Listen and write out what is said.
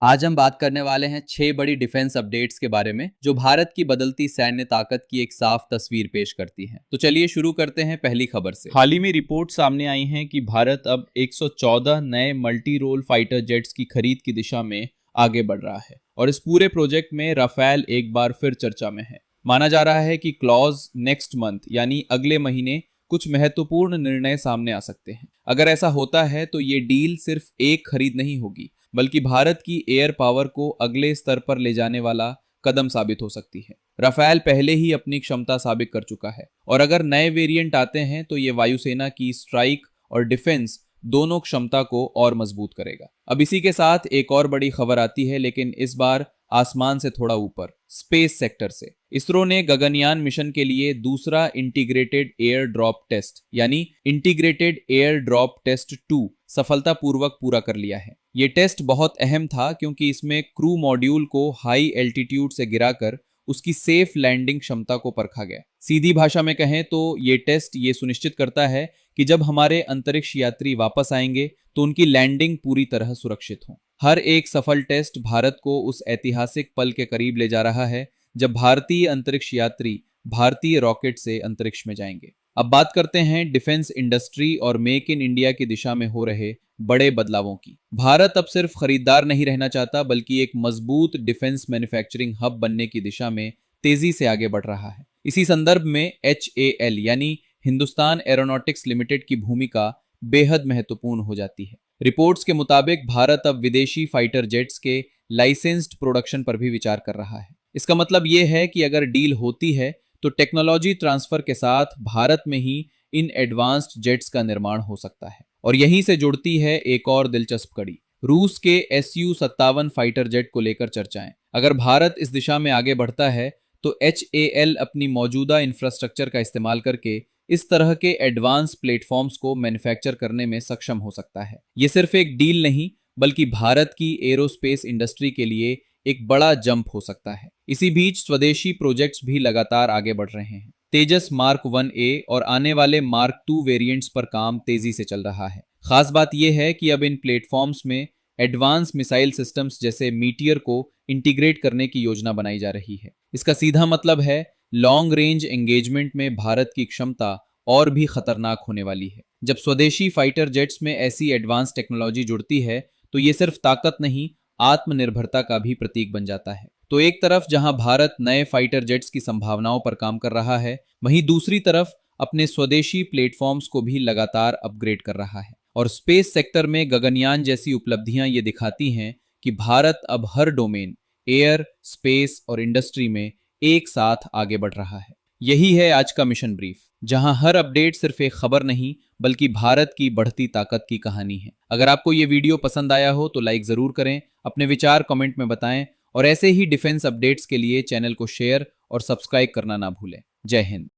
आज हम बात करने वाले हैं 6 बड़ी डिफेंस अपडेट्स के बारे में जो भारत की बदलती सैन्य ताकत की एक साफ तस्वीर पेश करती हैं। तो चलिए शुरू करते हैं पहली खबर से। हाल ही में रिपोर्ट सामने आई हैं कि भारत अब 114 नए मल्टी रोल फाइटर जेट्स की खरीद की दिशा में आगे बढ़ रहा है और इस पूरे प्रोजेक्ट में राफेल एक बार फिर चर्चा में है। माना जा रहा है कि क्लॉज नेक्स्ट मंथ यानी अगले महीने कुछ महत्वपूर्ण निर्णय सामने आ सकते हैं। अगर ऐसा होता है तो ये डील सिर्फ एक खरीद नहीं होगी बल्कि भारत की एयर पावर को अगले स्तर पर ले जाने वाला कदम साबित हो सकती है। राफेल पहले ही अपनी क्षमता साबित कर चुका है और अगर नए वेरिएंट आते हैं तो ये वायुसेना की स्ट्राइक और डिफेंस दोनों क्षमता को और मजबूत करेगा। अब इसी के साथ एक और बड़ी खबर आती है, लेकिन इस बार आसमान से थोड़ा ऊपर, स्पेस सेक्टर से। इसरो ने गगनयान मिशन के लिए दूसरा इंटीग्रेटेड एयर ड्रॉप टेस्ट यानी इंटीग्रेटेड एयर ड्रॉप टेस्ट 2 सफलतापूर्वक पूरा कर लिया है। ये टेस्ट बहुत अहम था क्योंकि इसमें क्रू मॉड्यूल को हाई एल्टीट्यूड से गिराकर उसकी सेफ लैंडिंग क्षमता को परखा गया। सीधी भाषा में कहें तो ये टेस्ट ये सुनिश्चित करता है कि जब हमारे अंतरिक्ष यात्री वापस आएंगे तो उनकी लैंडिंग पूरी तरह सुरक्षित हो। हर एक सफल टेस्ट भारत को उस ऐतिहासिक पल के करीब ले जा रहा है जब भारतीय अंतरिक्ष यात्री भारतीय रॉकेट से अंतरिक्ष में जाएंगे। अब बात करते हैं डिफेंस इंडस्ट्री और मेक इन इंडिया की दिशा में हो रहे बड़े बदलावों की। भारत अब सिर्फ खरीदार नहीं रहना चाहता बल्कि एक मजबूत डिफेंस मैन्युफैक्चरिंग हब बनने की दिशा में तेजी से आगे बढ़ रहा है। इसी संदर्भ में HAL यानी हिंदुस्तान एरोनॉटिक्स लिमिटेड की भूमिका बेहद महत्वपूर्ण हो जाती है। रिपोर्ट्स के मुताबिक भारत अब विदेशी फाइटर जेट्स के लाइसेंस्ड प्रोडक्शन पर भी विचार कर रहा है। इसका मतलब यह है कि अगर डील होती है तो टेक्नोलॉजी ट्रांसफर के साथ भारत में ही इन एडवांस्ड जेट्स का निर्माण हो सकता है। और यहीं से जुड़ती है एक और दिलचस्प कड़ी, रूस के Su-57 फाइटर जेट को लेकर चर्चाएं। अगर भारत इस दिशा में आगे बढ़ता है तो HAL अपनी मौजूदा इंफ्रास्ट्रक्चर का इस्तेमाल करके इस तरह के एडवांस प्लेटफॉर्म्स को मैन्युफैक्चर करने में सक्षम हो सकता है। ये सिर्फ एक डील नहीं बल्कि भारत की एरोस्पेस इंडस्ट्री के लिए एक बड़ा जंप हो सकता है। इसी बीच स्वदेशी प्रोजेक्ट्स भी लगातार आगे बढ़ रहे हैं। तेजस मार्क 1A और आने वाले मार्क 2 वेरिएंट्स पर काम तेजी से चल रहा है। खास बात यह है कि अब इन प्लेटफॉर्म्स में एडवांस मिसाइल सिस्टम्स जैसे मीटियर को इंटीग्रेट करने की योजना बनाई जा रही है। इसका सीधा मतलब है लॉन्ग रेंज एंगेजमेंट में भारत की क्षमता और भी खतरनाक होने वाली है। जब स्वदेशी फाइटर जेट्स में ऐसी एडवांस टेक्नोलॉजी जुड़ती है तो ये सिर्फ ताकत नहीं, आत्मनिर्भरता का भी प्रतीक बन जाता है। तो एक तरफ जहां भारत नए फाइटर जेट्स की संभावनाओं पर काम कर रहा है, वहीं दूसरी तरफ अपने स्वदेशी प्लेटफॉर्म्स को भी लगातार अपग्रेड कर रहा है। और स्पेस सेक्टर में गगनयान जैसी उपलब्धियां ये दिखाती हैं कि भारत अब हर डोमेन, एयर, स्पेस और इंडस्ट्री में एक साथ आगे बढ़ रहा है। यही है आज का मिशन ब्रीफ, जहां हर अपडेट सिर्फ एक खबर नहीं बल्कि भारत की बढ़ती ताकत की कहानी है। अगर आपको ये वीडियो पसंद आया हो तो लाइक जरूर करें, अपने विचार कमेंट में बताएं और ऐसे ही डिफेंस अपडेट्स के लिए चैनल को शेयर और सब्सक्राइब करना ना भूलें। जय हिंद।